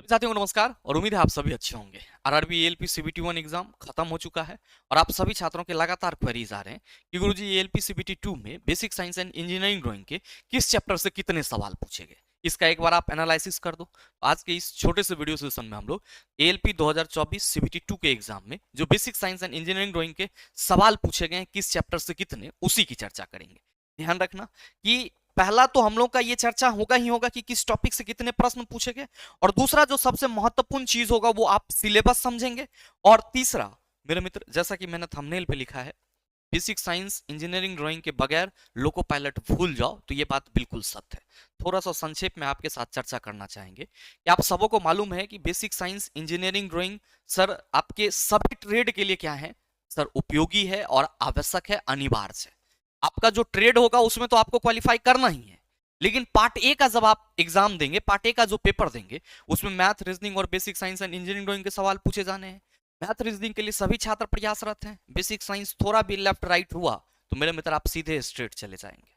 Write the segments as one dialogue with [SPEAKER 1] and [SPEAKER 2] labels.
[SPEAKER 1] साथियों को नमस्कार और उम्मीद है आप सभी अच्छे होंगे। आरआरबी एएलपी सीबीटी 1 एग्जाम खत्म हो चुका है और आप सभी छात्रों के लगातार क्वेरीज आ रहे हैं कि गुरुजी एएलपी सीबीटी 2 में basic science and engineering drawing के किस चैप्टर से कितने सवाल पूछे गए। इसका एक बार आप एनालिसिस कर दो। आज के इस छोटे से वीडियो सेशन में हम लोग एएलपी 2024 सीबीटी 2 के एग्जाम में जो basic science and engineering drawing के सवाल पूछे गए हैं किस चैप्टर से कितने, उसी की चर्चा करेंगे। ध्यान रखना कि पहला तो हम लोग का ये चर्चा होगा ही होगा कि किस टॉपिक से कितने प्रश्न पूछे गए, और दूसरा जो सबसे महत्वपूर्ण चीज होगा वो आप सिलेबस समझेंगे, और तीसरा मेरे मित्र जैसा कि मैंने थंबनेल पे लिखा है बेसिक साइंस इंजीनियरिंग ड्राइंग के बगैर लोको पायलट भूल जाओ, तो ये बात बिल्कुल सत्य है। थोड़ा सा संक्षेप में आपके साथ चर्चा करना चाहेंगे कि आप सबों को मालूम है कि basic science engineering drawing sir आपके सभी ट्रेड के लिए क्या है सर, उपयोगी है और आवश्यक है, अनिवार्य है। आपका जो ट्रेड होगा उसमें तो आपको क्वालिफाई करना ही है, लेकिन पार्ट ए का जब आप एग्जाम देंगे, पार्ट ए का जो पेपर देंगे उसमें मैथ, रीजनिंग और basic science and engineering drawing के सवाल पूछे जाने हैं। मैथ रीजनिंग के लिए सभी छात्र प्रयासरत हैं। बेसिक साइंस थोड़ा भी लेफ्ट राइट हुआ तो मेरे मित्र आप सीधे स्ट्रेट चले जाएंगे।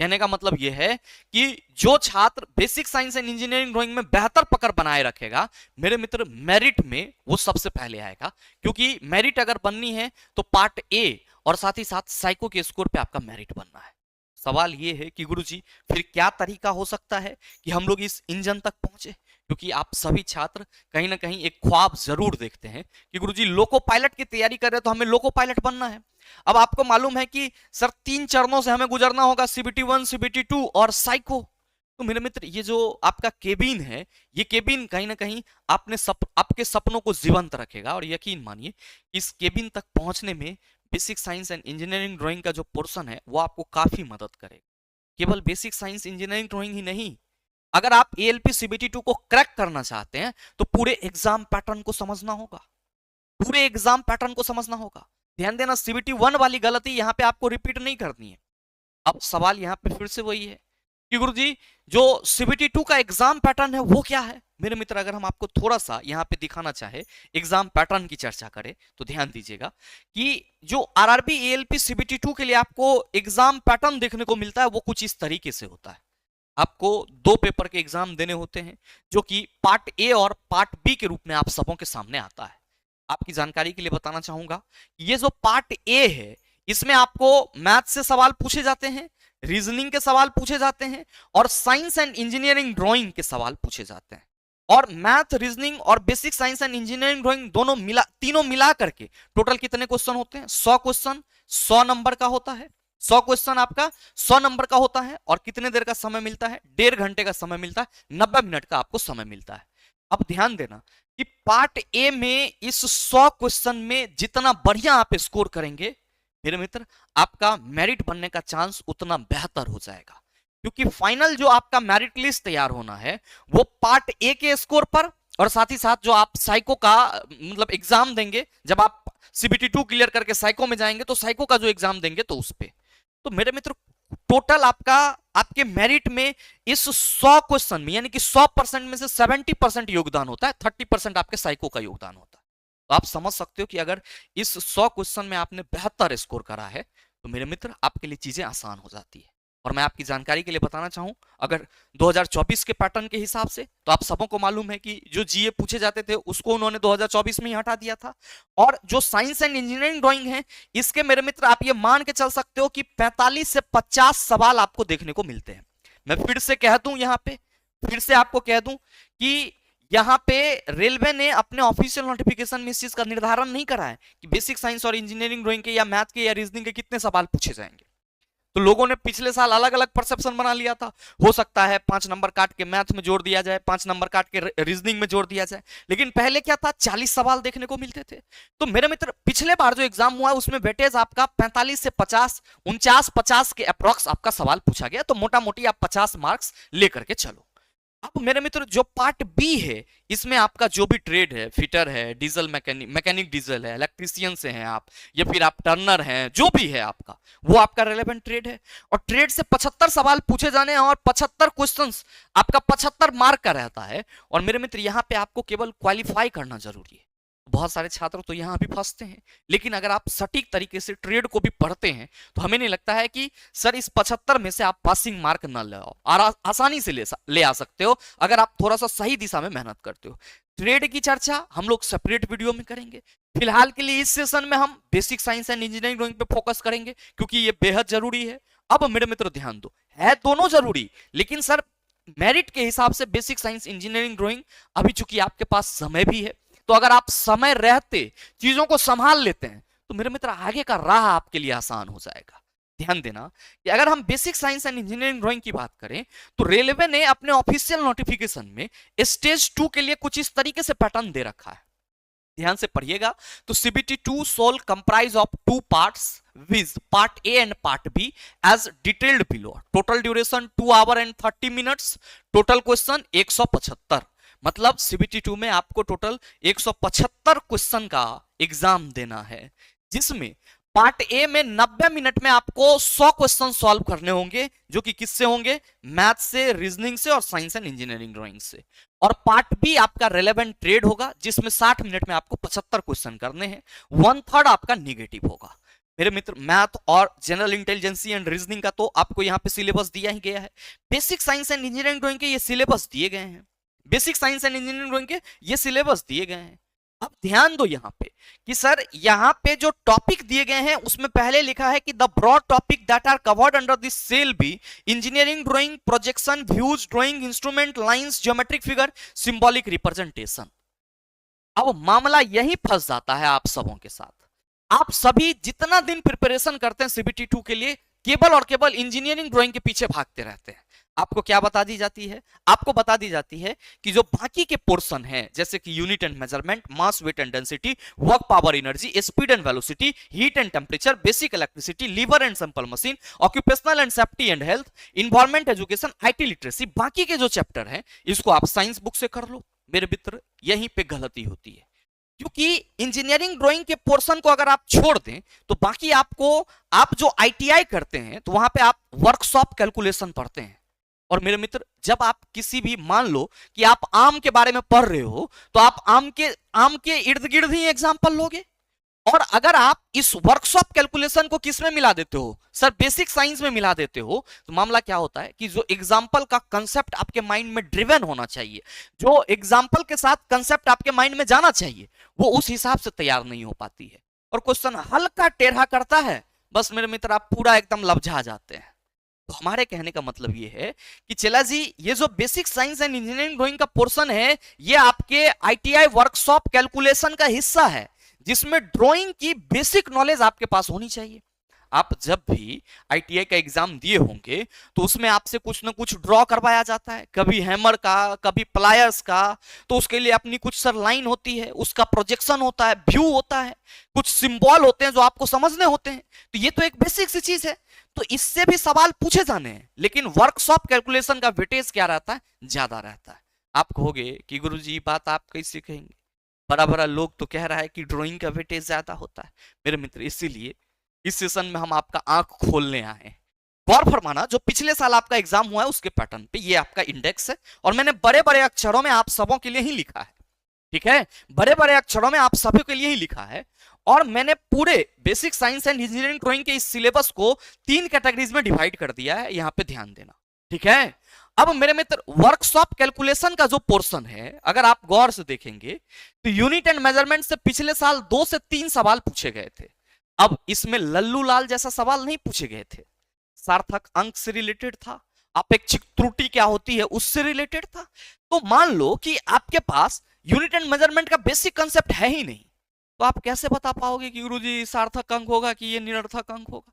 [SPEAKER 1] कहने का मतलब यह है कि जो छात्र basic science and engineering drawing में बेहतर पकड़ बनाए रखेगा मेरे मित्र मेरिट में वो सबसे पहले आएगा, क्योंकि मेरिट अगर बननी है तो पार्ट ए और साथ ही साथ साइको के स्कोर पे आपका मेरिट बनना है। सवाल ये है कि गुरुजी फिर क्या तरीका हो सकता है कि हम लोग इस इंजन तक पहुंचे, क्योंकि आप सभी छात्र कहीं ना कहीं एक ख्वाब जरूर देखते हैं कि गुरुजी लोको पायलट की तैयारी कर रहे हैं तो हमें लोको पायलट बनना है। अब आपको मालूम है कि सर 3 चरणों से हमें गुजरना होगा, सीबीटी 1, सीबीटी 2 और साइको। तो मेरे मित्र ये जो आपका केबिन है, ये केबिन कहीं ना कहीं आपके सपनों को जीवंत रखेगा, और यकीन मानिए इस केबिन तक पहुंचने में basic science and engineering drawing का जो पोर्शन है वो आपको काफी मदद करेगा। केवल बेसिक साइंस इंजीनियरिंग ड्राइंग ही नहीं, अगर आप एएलपी सीबीटी 2 को क्रैक करना चाहते हैं तो पूरे एग्जाम पैटर्न को समझना होगा, पूरे एग्जाम पैटर्न को समझना होगा। ध्यान देना, सीबीटी 1 वाली गलती यहां पे आपको रिपीट नहीं करनी है। अब सवाल यहां पे फिर से वही है कि गुरुजी जो सीबीटी 2 का एग्जाम पैटर्न है वो क्या है। मेरे मित्र अगर हम आपको थोड़ा सा यहां पे दिखाना चाहे, एग्जाम पैटर्न की चर्चा करें, तो ध्यान दीजिएगा कि जो आरआरबी एएलपी सीबीटी 2 के लिए आपको एग्जाम पैटर्न देखने को मिलता है वो कुछ इस तरीके से होता है। आपको 2 पेपर के एग्जाम देने होते हैं जो कि पार्ट ए और पार्ट बी के रूप में आप सबों के सामने आता है। आपकी जानकारी के लिए बताना चाहूंगा, ये जो पार्ट ए है इसमें आपको मैथ से सवाल पूछे जाते हैं, रीजनिंग के सवाल पूछे जाते हैं और साइंस एंड इंजीनियरिंग ड्राइंग के सवाल पूछे जाते हैं। और मैथ, रीजनिंग और basic science and engineering drawing तीनों मिला करके टोटल कितने क्वेश्चन होते हैं? 100 क्वेश्चन 100 नंबर का होता है। 100 क्वेश्चन आपका 100 नंबर का होता है और कितने देर का समय मिलता है? 1.5 घंटे का समय मिलता है, 90 मिनट का आपको समय मिलता है। अब ध्यान देना कि पार्ट ए में इस 100 क्वेश्चन में जितना बढ़िया आप स्कोर करेंगे मेरे मित्र, आपका मेरिट बनने का चांस उतना बेहतर हो जाएगा, क्योंकि फाइनल जो आपका मेरिट लिस्ट तैयार होना है वो पार्ट ए के स्कोर पर, और साथ ही साथ जो आप साइको का मतलब एग्जाम देंगे, जब आप सीबीटी 2 क्लियर करके साइको में जाएंगे तो साइको का जो एग्जाम देंगे तो उस पे। तो मेरे मित्र टोटल आपके मेरिट में इस 100 क्वेश्चन में यानी कि 100% में से 70% योगदान होता है, 30% आपके साइको का योगदान होता है। तो आप समझ सकते हो कि अगर इस 100 क्वेश्चन में आपने बेहतर स्कोर करा है तो मेरे मित्र आपके लिए चीजें आसान हो जाती है। और मैं आपकी जानकारी के लिए बताना चाहूं, अगर 2024 के पैटर्न के हिसाब से तो आप सबों को मालूम है कि जो जीए पूछे जाते थे उसको उन्होंने 2024 में ही हटा दिया था, और जो साइंस एंड इंजीनियरिंग ड्राइंग है इसके मेरे मित्र आप ये मान के चल सकते हो कि 45 से 50 सवाल आपको देखने को मिलते हैं। मैं फिर से कह दूं, यहां पे फिर से आपको कह दूं कि यहां पे रेलवे ने अपने ऑफिशियल नोटिफिकेशन में इस चीज का निर्धारण नहीं करा है कि बेसिक साइंस और इंजीनियरिंग ड्राइंग के या मैथ के या रीजनिंग के कितने सवाल पूछे जाएंगे। तो लोगों ने पिछले साल अलग अलग परसेप्शन बना लिया था, हो सकता है 5 नंबर काट के मैथ में जोड़ दिया जाए, 5 नंबर काट के रीजनिंग में जोड़ दिया जाए, लेकिन पहले क्या था 40 सवाल देखने को मिलते थे। तो मेरे मित्र पिछले बार जो एग्जाम हुआ है उसमें वेटेज आपका 45 से 50, 49-50 के अप्रॉक्स आपका सवाल पूछा गया, तो मोटा मोटी आप 50 मार्क्स लेकर के चलो। अब मेरे मित्र जो पार्ट बी है इसमें आपका जो भी ट्रेड है, फिटर है, डीजल मैकेनिक डीजल है, इलेक्ट्रीशियन से हैं आप, या फिर आप टर्नर हैं, जो भी है आपका वो आपका रेलेवेंट ट्रेड है। और ट्रेड से 75 सवाल पूछे जाने हैं और 75 क्वेश्चंस आपका 75 मार्क का रहता है। और मेरे मित्र यहाँ पे आपको केवल क्वालिफाई करना जरूरी है। बहुत सारे छात्र तो यहाँ भी फंसते हैं। लेकिन अगर आप सटीक तरीके से ट्रेड को भी पढ़ते हैं तो हमें नहीं लगता है कि सर इस 75 में से आप पासिंग मार्क ना ले आओ, और आसानी से ले आ सकते हो अगर आप थोड़ा सा सही दिशा में मेहनत करते हो। ट्रेड की चर्चा हम लोग सेपरेट वीडियो में करेंगे। फिलहाल के लिए इस सेशन में हम basic science and engineering drawing पे फोकस करेंगे क्योंकि ये बेहद जरूरी है। अब मेरे मित्र ध्यान दो, है दोनों जरूरी, लेकिन सर मेरिट के हिसाब से बेसिक साइंस इंजीनियरिंग ड्राइंग, अभी चूंकि आपके पास समय भी है तो अगर आप समय रहते चीजों को संभाल लेते हैं तो मेरे मित्र आगे का राह आपके लिए आसान हो जाएगा। ध्यान देना कि अगर हम basic science and engineering drawing की बात करें तो रेलवे ने अपने ऑफिशियल नोटिफिकेशन में स्टेज 2 के लिए कुछ इस तरीके से पैटर्न दे रखा है। ध्यान से पढ़िएगा। तो CBT 2 shall comprise of 2 parts with part A and part B as detailed below. Total duration 2 hour and 30 minutes. Total question 175। मतलब CBT 2 में आपको टोटल 175 क्वेश्चन का एग्जाम देना है, जिसमें पार्ट ए में 90 मिनट में आपको 100 क्वेश्चन सॉल्व करने होंगे, जो कि किससे होंगे? मैथ से, रीजनिंग से और साइंस एंड इंजीनियरिंग ड्राइंग से। और पार्ट बी आपका रेलेवेंट ट्रेड होगा, जिसमें 60 मिनट में आपको 75 क्वेश्चन करने हैं। 1/3 आपका निगेटिव होगा। मेरे मित्र, मैथ और जनरल इंटेलिजेंसी एंड रीजनिंग का तो आपको यहाँ पे सिलेबस दिया ही गया है। Basic science and engineering drawing के ये सिलेबस दिए गए हैं। Basic science and engineering drawing के ये सिलेबस दिए गए हैं। अब ध्यान दो यहाँ पे कि सर यहाँ पे जो टॉपिक दिए गए हैं उसमें पहले लिखा है कि the broad topic that are covered under this shall be engineering drawing, projection, views, drawing, instrument, lines, geometric figure, symbolic representation. अब मामला यही फंस जाता है आप सबों के साथ। आप सभी जितना दिन प्रिपरेशन करते हैं CBT 2 के लिए, केवल और केवल इंजीनियरिंग ड्राइंग के पीछे भागते रहते हैं। आपको क्या बता दी जाती है? आपको बता दी जाती है कि जो बाकी के पोर्शन हैं, जैसे कि unit and measurement, mass, weight and density, work, power, energy, speed and velocity, heat and temperature, basic electricity, lever and simple machine, occupational and safety and health, environment, education, IT literacy, बाकी के जो chapter हैं इसको आप science book से कर लो। मेरे मित्र, यहीं पे गलती होती है, क्योंकि इंजीनियरिंग ड्राइंग के पोर्शन को अगर आप छोड़ दें तो बाकी आप जो ITI करते हैं तो वहां पे आप वर्कशॉप कैलकुलेशन पढ़ते हैं। और मेरे मित्र, जब आप किसी भी, मान लो कि आप आम के बारे में पढ़ रहे हो तो आप आम के इर्द गिर्द ही एग्जाम्पल लोगे। और अगर आप इस वर्कशॉप कैलकुलेशन को किस में मिला देते हो? सर बेसिक साइंस में मिला देते हो, तो मामला क्या होता है कि जो एग्जाम्पल का कंसेप्ट आपके माइंड में ड्रिवन होना चाहिए, जो एग्जाम्पल के साथ कंसेप्ट आपके माइंड में जाना चाहिए, वो उस हिसाब से तैयार नहीं हो पाती है और क्वेश्चन हल्का टेढ़ा करता है। बस मेरे मित्र, आप पूरा एकदम लपझा जाते हैं। तो हमारे कहने का मतलब ये है कि चला जी, ये जो basic science and engineering drawing का पोर्शन है ये आपके ITI वर्कशॉप कैलकुलेशन का हिस्सा है, जिसमें ड्राइंग की बेसिक नॉलेज आपके पास होनी चाहिए। आप जब भी ITI का एग्जाम दिए होंगे तो उसमें आपसे कुछ ना कुछ ड्रॉ करवाया जाता है, कभी हैमर का, कभी प्लायर्स का। तो उसके लिए अपनी कुछ सर लाइन होती है, उसका प्रोजेक्शन होता है, व्यू होता है, कुछ सिंबल होते हैं जो आपको समझने होते हैं। तो ये तो एक बेसिक सी चीज है, तो इससे भी सवाल पूछे जाने हैं। लेकिन वर्कशॉप कैलकुलेशन का वेटेज क्या रहता है? ज्यादा रहता है। आप कहोगे कि गुरुजी बात आप कैसे कहेंगे, बड़ा बड़ा लोग तो कह रहा है कि ड्राइंग का वेटेज ज्यादा होता है। मेरे मित्र, इसीलिए इस सेशन में हम आपका आंख खोलने आए हैं। गौर फरमाना, जो पिछले साल आपका एग्जाम हुआ है उसके पैटर्न पे ये आपका इंडेक्स है और मैंने बड़े बड़े अक्षरों में आप सबों के लिए ही लिखा है। ठीक है, बड़े बड़े अक्षरों में आप सभी के लिए ही लिखा है। और मैंने पूरे basic science and engineering drawing के इस सिलेबस को 3 कैटेगरीज में डिवाइड कर दिया है, यहां पे ध्यान देना। ठीक है, अब मेरे मित्र, वर्कशॉप कैलकुलेशन का जो पोर्शन है, अगर आप गौर से देखेंगे तो यूनिट एंड मेजरमेंट से पिछले साल 2 से 3 सवाल पूछे गए थे। अब इसमें लल्लू लाल जैसा सवाल नहीं पूछे गए थे, सार्थक अंक से रिलेटेड था, अपेक्षित त्रुटि क्या होती है उससे रिलेटेड था। तो मान लो कि आपके पास यूनिट एंड मेजरमेंट का बेसिक कंसेप्ट है ही नहीं, तो आप कैसे बता पाओगे कि गुरुजी सार्थक अंक होगा कि ये निरर्थक अंक होगा?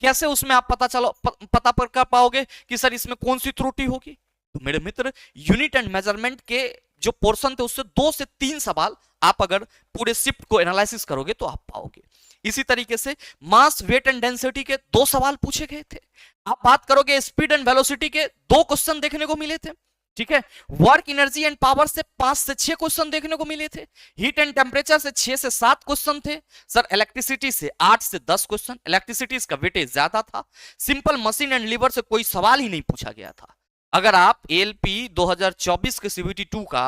[SPEAKER 1] कैसे उसमें आप पता कर पाओगे कि सर इसमें कौन सी त्रुटि होगी? तो मेरे मित्र, यूनिट एंड मेजरमेंट के जो पोर्शन थे उससे 2 से 3 सवाल आप अगर पूरे शिफ्ट को एनालिसिस करोगे तो आप पाओगे। इसी तरीके से मास, वेट एंड डेंसिटी के 2 सवाल पूछे गए थे। आप बात करोगे स्पीड एंड वेलोसिटी के 2 क्वेश्चन देखने को मिले थे। ठीक है, वर्क, एनर्जी एंड पावर से 5 से 6 क्वेश्चन देखने को मिले थे। हीट एंड टेम्परेचर से 6 से 7 क्वेश्चन थे। सर इलेक्ट्रिसिटी से 8 से 10 क्वेश्चन, इलेक्ट्रिसिटी का वेटेज ज्यादा था। सिंपल मशीन एंड लीवर से कोई सवाल ही नहीं पूछा गया था। अगर आप एएलपी 2024 के सीबीटी 2 का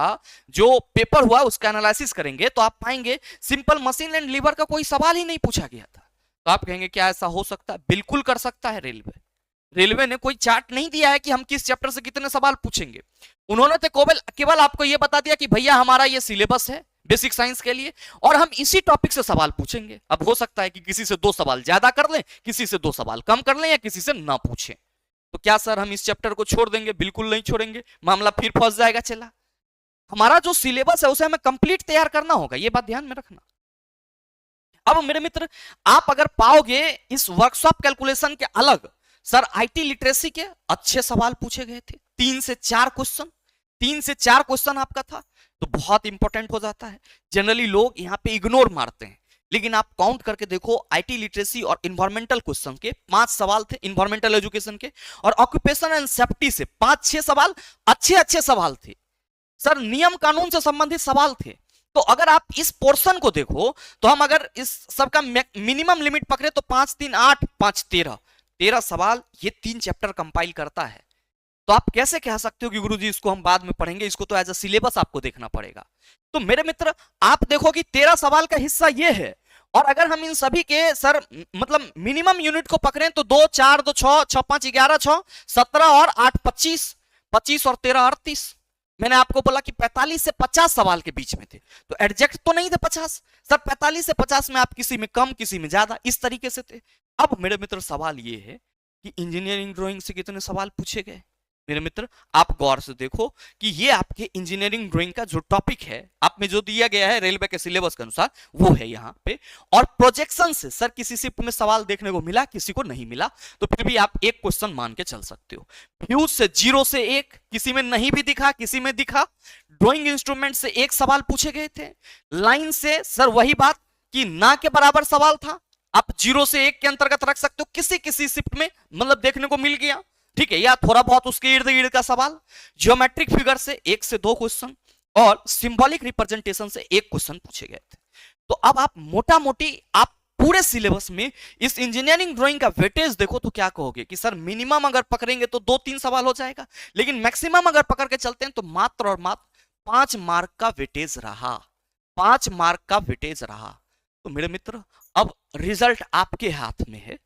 [SPEAKER 1] जो पेपर हुआ उसका एनालिसिस करेंगे तो आप पाएंगे सिंपल मशीन एंड लीवर का कोई सवाल ही नहीं पूछा गया था। तो आप कहेंगे क्या ऐसा हो सकता है? बिल्कुल कर सकता है। रेलवे ने कोई चार्ट नहीं दिया है कि हम किस चैप्टर से कितने सवाल पूछेंगे। उन्होंने तो केवल आपको यह बता दिया कि भैया हमारा ये सिलेबस है बेसिक साइंस के लिए और हम इसी टॉपिक से सवाल पूछेंगे। अब हो सकता है कि किसी से 2 सवाल ज्यादा कर लें, किसी से 2 सवाल कम कर लें या किसी से ना पूछें। तो क्या सर हम इस चैप्टर को छोड़ देंगे? बिल्कुल नहीं छोड़ेंगे, मामला फिर फंस जाएगा। चला, हमारा जो सिलेबस है उसे हमें कंप्लीट तैयार करना होगा, ये बात ध्यान में रखना। अब मेरे मित्र, आप अगर पाओगे इस वर्कशॉप कैलकुलेशन के अलग सर आईटी लिटरेसी के अच्छे सवाल पूछे गए थे, 3 से 4 क्वेश्चन आपका था, तो बहुत इंपॉर्टेंट हो जाता है। जनरली लोग यहां पे इग्नोर मारते हैं, लेकिन आप काउंट करके देखो आईटी लिटरेसी और इन्वायरमेंटल क्वेश्चन के 5 सवाल थे, इन्वायरमेंटल एजुकेशन के, और ऑक्यूपेशन एंड सेफ्टी से 5-6 सवाल अच्छे सवाल थे सर, नियम कानून से संबंधित सवाल थे। तो अगर आप इस पोर्शन को देखो तो हम अगर इस सबका मिनिमम लिमिट पकड़े तो 5 3 8 5 13 सवाल ये 3 चैप्टर कंपाइल करता है। तो आप कैसे कह सकते हो कि गुरुजी इसको हम बाद में पढ़ेंगे, इसको तो एज अ सिलेबस आपको देखना पड़ेगा। तो मेरे मित्र आप देखो कि 13 सवाल का हिस्सा ये है, और अगर हम इन सभी के सर मतलब मिनिमम यूनिट को पकड़ें तो 2 4 2 6 6 5 11 6 17 और 8 25 25 और 13 38। मैंने आपको बोला कि 45 से 50 सवाल के बीच में थे, तो एडजेक्ट तो नहीं थे 50 सर, 45 से 50 में आप किसी में कम किसी में ज्यादा इस तरीके से थे। अब मेरे मित्र सवाल ये है कि इंजीनियरिंग ड्राइंग से कितने सवाल पूछे गए। मेरे मित्र आप गौर से देखो कि ये आपके इंजीनियरिंग ड्राइंग का जो टॉपिक है आप में जो दिया गया है रेलवे के सिलेबस के अनुसार वो है यहाँ पे, और प्रोजेक्शन से सर किसी शिफ्ट में सवाल देखने को मिला किसी को नहीं मिला, तो फिर भी आप एक क्वेश्चन मान के चल सकते हो। फ्यूज से 0 से 1 किसी में नहीं भी दिखा किसी में दिखा। ड्रॉइंग इंस्ट्रूमेंट से 1 सवाल पूछे गए थे। लाइन से सर वही बात कि ना के बराबर सवाल था, आप 0 से 1 के अंतर्गत रख सकते हो, किसी किसी शिफ्ट में मतलब देखने को मिल गया, ठीक है, या थोड़ा बहुत उसके इर्द गिर्द का सवाल। ज्योमेट्रिक फिगर से 1 से 2 क्वेश्चन और सिंबॉलिक रिप्रेजेंटेशन से 1 क्वेश्चन पूछे गए थे। तो अब आप मोटा मोटी आप पूरे सिलेबस में इस इंजीनियरिंग ड्राइंग का वेटेज देखो तो क्या कहोगे कि सर मिनिमम अगर पकड़ेंगे तो 2-3 सवाल हो जाएगा, लेकिन मैक्सिमम अगर पकड़ के चलते हैं तो मात्र और मात्र 5 मार्क का वेटेज रहा, 5 मार्क का वेटेज रहा। तो मेरे मित्र अब रिजल्ट आपके हाथ में है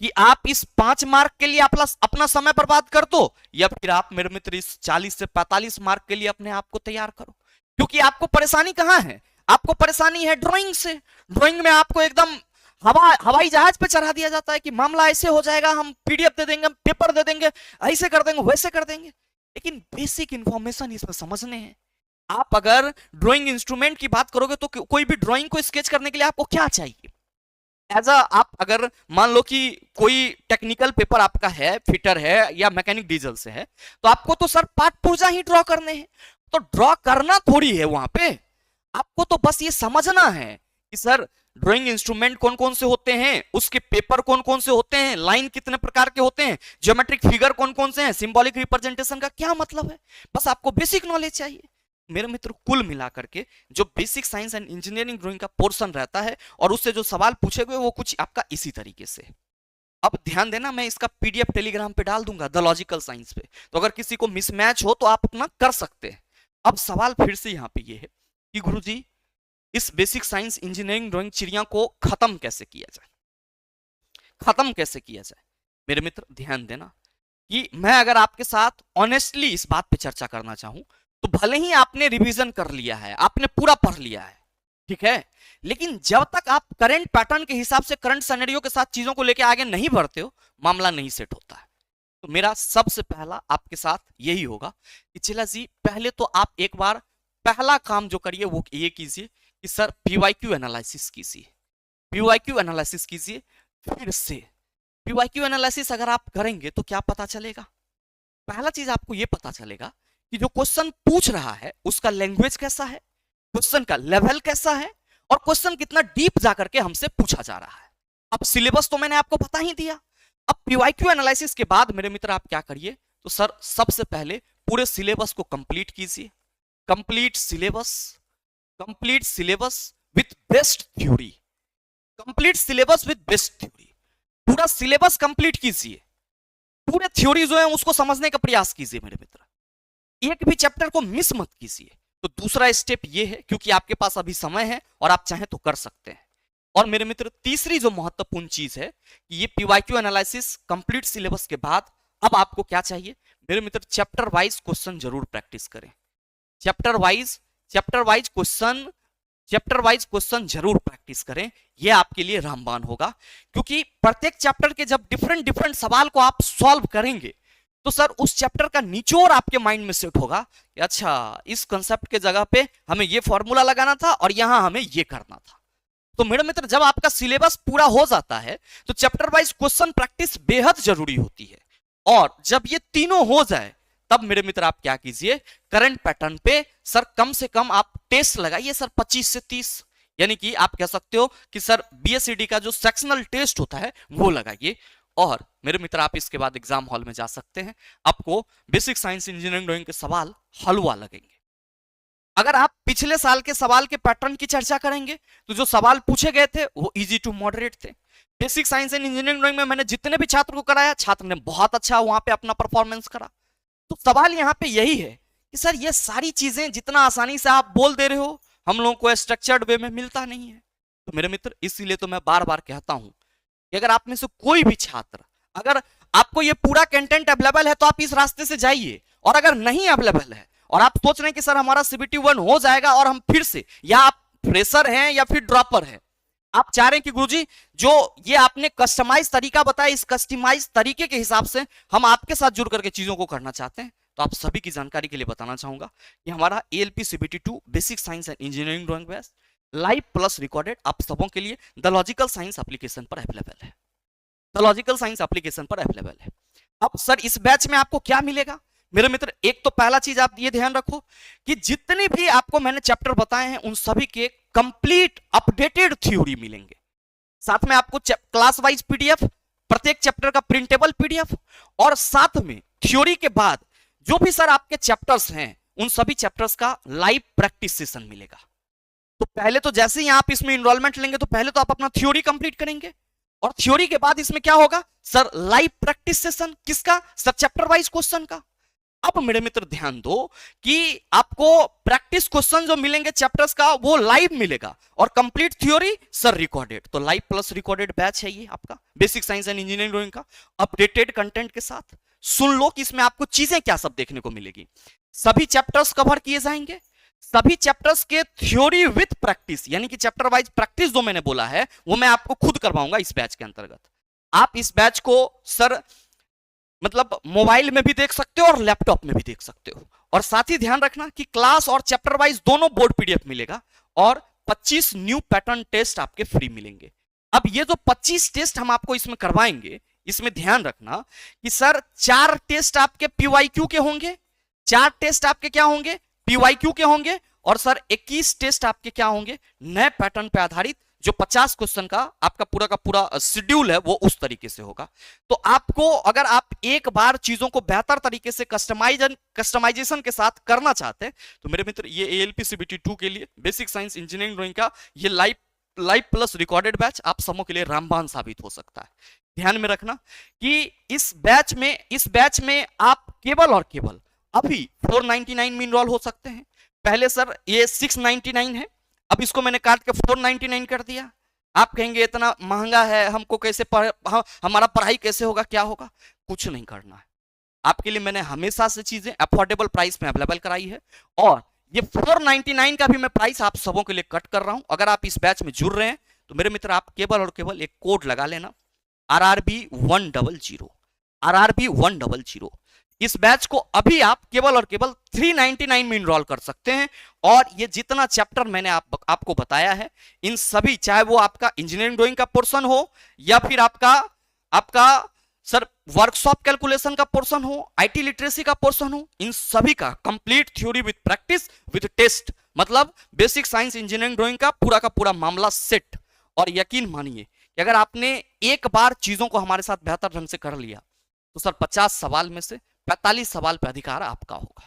[SPEAKER 1] कि आप इस 5 मार्क के लिए अपना समय बर्बाद कर दो या फिर आप मेरे मित्र इस 40 से 45 मार्क के लिए अपने आप को तैयार करो। क्योंकि आपको परेशानी कहां है? आपको परेशानी है ड्राइंग से। ड्राइंग में आपको एकदम हवाई जहाज पे चढ़ा दिया जाता है कि मामला ऐसे हो जाएगा, हम पीडीएफ दे देंगे, हम पेपर दे देंगे, ऐसे कर देंगे वैसे कर देंगे, लेकिन बेसिक इंफॉर्मेशन इसमें समझने हैं। आप अगर ड्राइंग इंस्ट्रूमेंट की बात करोगे तो कोई भी ड्राइंग को स्केच करने के लिए आपको क्या चाहिए? एज आप अगर मान लो कि कोई टेक्निकल पेपर आपका है, फिटर है या मैकेनिक डीजल से है, तो आपको तो सर पार्ट पुर्जा ही ड्रॉ करने हैं। तो ड्रॉ करना थोड़ी है वहां पे, आपको तो बस ये समझना है कि सर ड्राइंग इंस्ट्रूमेंट कौन कौन से होते हैं, उसके पेपर कौन कौन से होते हैं, लाइन कितने प्रकार के होते हैं, ज्योमेट्रिक फिगर कौन कौन से हैं, सिंबॉलिक रिप्रेजेंटेशन का क्या मतलब है, बस आपको बेसिक नॉलेज चाहिए। मेरे मित्र कुल मिलाकर के जो basic science and engineering drawing का पोर्शन रहता है और उससे जो सवाल पूछे गए वो कुछ आपका इसी तरीके से। अब ध्यान देना, मैं इसका पीडीएफ टेलीग्राम पे डाल दूंगा द लॉजिकल साइंस पे, तो अगर किसी को मिसमैच हो तो आप अपना कर सकते हैं। अब सवाल फिर से यहाँ पे ये है कि गुरुजी इस बेसिक साइंस इंजीनियरिंग ड्राइंग चिड़िया को खत्म कैसे किया जाए, खत्म कैसे किया जाए। मेरे मित्र ध्यान देना कि मैं अगर आपके साथ ऑनेस्टली इस बात पे चर्चा करना चाहूं तो भले ही आपने रिवीजन कर लिया है, आपने पूरा पढ़ लिया है, ठीक है, लेकिन जब तक आप करंट पैटर्न के हिसाब से करंट सिनेरियो के साथ चीजों को लेकर आगे नहीं बढ़ते हो मामला नहीं सेट होता है। तो मेरा सबसे पहला आपके साथ यही होगा कि चिला जी पहले तो आप एक बार पहला काम जो करिए वो ये कीजिए कि सर पीवाईक्यू एनालिसिस कीजिए, पीवाईक्यू एनालिसिस कीजिए। फिर से पीवाईक्यू एनालिसिस अगर आप करेंगे तो क्या पता चलेगा? पहला चीज आपको ये पता चलेगा कि जो क्वेश्चन पूछ रहा है उसका लैंग्वेज कैसा है, क्वेश्चन का लेवल कैसा है, और क्वेश्चन कितना डीप जाकर के हमसे पूछा जा रहा है। अब सिलेबस तो मैंने आपको बता ही दिया। अब पीवाईक्यू एनालिसिस के बाद मेरे मित्र आप क्या करिए, तो सर सबसे पहले पूरे सिलेबस को कंप्लीट कीजिए, complete syllabus, complete syllabus with best theory, complete syllabus with best theory, पूरा सिलेबस कंप्लीट कीजिए। पूरे थ्योरी जो है उसको समझने का प्रयास कीजिए मेरे मित्र, एक भी चैप्टर को मिस मत कीजिए। तो दूसरा स्टेप ये है, क्योंकि आपके पास अभी समय है और आप चाहें तो कर सकते हैं। और मेरे मित्र तीसरी जो महत्वपूर्ण चीज है कि ये पीवाईक्यू एनालिसिस कंप्लीट सिलेबस के बाद अब आपको क्या चाहिए मेरे मित्र, चैप्टर वाइज क्वेश्चन जरूर प्रैक्टिस करें। चैप्टर वाइज क्वेश्चन जरूर प्रैक्टिस करें, यह आपके लिए रामबाण होगा। क्योंकि प्रत्येक चैप्टर के जब डिफरेंट डिफरेंट सवाल को आप सॉल्व करेंगे तो सर उस चैप्टर का निचोड़ आपके माइंड में सेट होगा कि अच्छा इस कंसेप्ट के जगह पे हमें ये फॉर्मूला लगाना था और यहां हमें ये करना था। तो मेरे मित्र जब आपका सिलेबस पूरा हो जाता है तो चैप्टर वाइज क्वेश्चन प्रैक्टिस बेहद जरूरी होती है। और जब ये तीनों हो जाए तब मेरे मित्र आप क्या कीजिए, करंट पैटर्न पे सर कम से कम आप टेस्ट लगाइए सर 25 से 30, यानी कि आप कह सकते हो कि सर बीएससीडी का जो सेक्शनल टेस्ट होता है वो लगाइए। और मेरे मित्र आप इसके बाद एग्जाम हॉल में जा सकते हैं, आपको बेसिक साइंस इंजीनियरिंग ड्राइंग के सवाल हलवा लगेंगे। अगर आप पिछले साल के सवाल के पैटर्न की चर्चा करेंगे तो जो सवाल पूछे गए थे वो इजी टू मॉडरेट थे। Basic science and engineering drawing में मैंने जितने भी छात्र को कराया, छात्र ने बहुत अच्छा वहां पे अपना परफॉर्मेंस करा। तो सवाल यहाँ पे यही है कि सर ये सारी चीजें जितना आसानी से आप बोल दे रहे हो हम लोगों को स्ट्रक्चर्ड वे में मिलता नहीं है। तो मेरे मित्र इसीलिए तो मैं बार बार कहता हूं कि अगर आप में से कोई भी छात्र, अगर आपको ये पूरा कंटेंट अवेलेबल है तो आप इस रास्ते से जाइए, और अगर नहीं अवेलेबल है और आप सोच रहे हैं कि सर हमारा सीबीटी 1 हो जाएगा और हम फिर से, या आप फ्रेशर हैं या फिर ड्रॉपर हैं, आप चाह रहे हैं कि गुरुजी जो ये आपने कस्टमाइज तरीका बताया इस कस्टमाइज तरीके के हिसाब से हम आपके साथ जुड़ करके चीजों को करना चाहते हैं, तो आप सभी की जानकारी के लिए बताना चाहूंगा कि हमारा ALP CBT 2 basic science and engineering drawing batch live plus recorded आप सबों के लिए द लॉजिकल साइंस एप्लीकेशन पर अवेलेबल है। द लॉजिकल साइंस एप्लीकेशन पर अवेलेबल है। अब सर इस बैच में आपको क्या मिलेगा मेरे मित्र, एक तो पहला चीज आप ये ध्यान रखो कि जितने भी आपको मैंने चैप्टर बताए हैं उन सभी के कंप्लीट अपडेटेड थ्योरी मिलेंगे। साथ में आपको क्लास वाइज पीडीएफ, प्रत्येक चैप्टर का प्रिंटेबल पीडीएफ, और साथ में थ्योरी के बाद जो भी सर आपके चैप्टर्स हैं उन सभी चैप्टर्स का लाइव प्रैक्टिस सेशन मिलेगा। तो पहले तो जैसे ही आप इसमें इनरोलमेंट लेंगे तो पहले तो आप अपना थ्योरी कंप्लीट करेंगे, और थ्योरी के बाद इसमें क्या होगा सर, लाइव प्रैक्टिस सेशन। किसका सर? चैप्टर वाइज क्वेश्चन का। अब मेरे मित्र ध्यान दो कि आपको प्रैक्टिस क्वेश्चन जो मिलेंगे चैप्टर्स का वो लाइव मिलेगा, और कंप्लीट थ्योरी सर रिकॉर्डेड। तो लाइव प्लस रिकॉर्डेड बैच है ये आपका basic science and engineering drawing का, अपडेटेड कंटेंट के साथ। सुन लो कि इसमें आपको चीजें क्या सब देखने को मिलेगी। सभी चैप्टर्स कवर किए जाएंगे, सभी चैप्टर्स के थ्योरी विथ प्रैक्टिस, यानी कि चैप्टर वाइज प्रैक्टिस जो मैंने बोला है वो मैं आपको खुद करवाऊंगा इस बैच के अंतर्गत। आप इस बैच को सर मतलब मोबाइल में भी देख सकते हो और लैपटॉप में भी देख सकते हो। और साथ ही ध्यान रखना कि क्लास और चैप्टर वाइज दोनों बोर्ड पीडीएफ मिलेगा, और 25 न्यू पैटर्न टेस्ट आपके फ्री मिलेंगे। अब ये जो 25 टेस्ट हम आपको इसमें करवाएंगे, इसमें ध्यान रखना कि सर 4 टेस्ट आपके पीवाईक्यू के होंगे, 4 टेस्ट आपके क्या होंगे, पीवाईक्यू के होंगे, और सर 21 टेस्ट आपके क्या होंगे, नए पैटर्न पे आधारित। जो 50 क्वेश्चन का आपका पूरा शेड्यूल है वो उस तरीके से होगा। तो आपको अगर आप एक बार चीजों को बेहतर तरीके से कस्टमाइजेशन के साथ करना चाहते हैं तो मेरे मित्र ये एएलपी सीबीटी 2 के लिए बेसिक साइंस इंजीनियरिंग ड्राइंग का ये लाइव प्लस रिकॉर्डेड बैच आप सबों के लिए रामबाण साबित हो सकता है। ध्यान में रखना कि इस बैच में आप केवल और केवल अभी 499 में इनरोल हो सकते हैं। पहले सर ये 699 है, अब इसको मैंने काट के 499 कर दिया। आप कहेंगे इतना महंगा है, हमको कैसे हमारा पढ़ाई कैसे होगा, क्या होगा? कुछ नहीं करना है, आपके लिए मैंने हमेशा से चीजें अफोर्डेबल प्राइस में अवेलेबल कराई है, और ये 499 का भी मैं प्राइस आप सबों के लिए कट कर रहा हूं। अगर आप इस बैच में जुड़ रहे हैं तो मेरे मित्र आप केवल और केवल एक कोड लगा लेना, RRB100, RRB100। इस बैच को अभी आप केवल और केवल 399 में इनरोल कर सकते हैं, और ये जितना चैप्टर मैंने आपको बताया है इन सभी, चाहे वो आपका इंजीनियरिंग ड्राइंग का पोर्शन हो या फिर आपका सर वर्कशॉप कैलकुलेशन का पोर्शन हो, आईटी लिटरेसी का पोर्शन हो, इन सभी का complete theory with practice with test, मतलब बेसिक साइंस इंजीनियरिंग ड्राइंग का पूरा मामला सेट। और यकीन मानिए कि अगर आपने एक बार चीजों को हमारे साथ बेहतर ढंग से कर लिया तो सर 50 सवाल में से 45 सवाल पे अधिकार आपका होगा।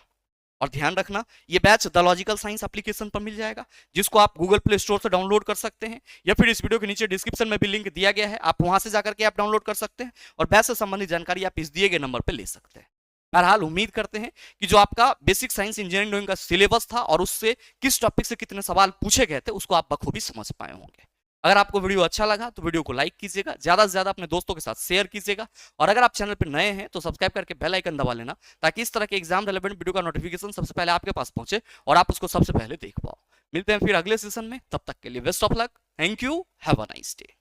[SPEAKER 1] और ध्यान रखना, ये batch the logical science application पर मिल जाएगा, जिसको आप गूगल प्ले स्टोर से डाउनलोड कर सकते हैं, या फिर इस वीडियो के नीचे डिस्क्रिप्शन में भी लिंक दिया गया है, आप वहां से जाकर के आप डाउनलोड कर सकते हैं और बैच से संबंधित जानकारी आप इस दिए गए नंबर पर ले सकते हैं। बहरहाल उम्मीद करते हैं कि जो आपका बेसिक साइंस इंजीनियरिंग ड्राइंग का सिलेबस था और उससे किस टॉपिक से कितने सवाल पूछे गए थे उसको आप बखूबी समझ पाए होंगे। अगर आपको वीडियो अच्छा लगा तो वीडियो को लाइक कीजिएगा, ज्यादा से ज्यादा अपने दोस्तों के साथ शेयर कीजिएगा, और अगर आप चैनल पर नए हैं तो सब्सक्राइब करके बेल आइकन दबा लेना, ताकि इस तरह के एग्जाम रिलेवेंट वीडियो का नोटिफिकेशन सबसे पहले आपके पास पहुंचे और आप उसको सबसे पहले देख पाओ। मिलते हैं फिर अगले सेशन में, तब तक के लिए best of luck, thank you, have a nice day.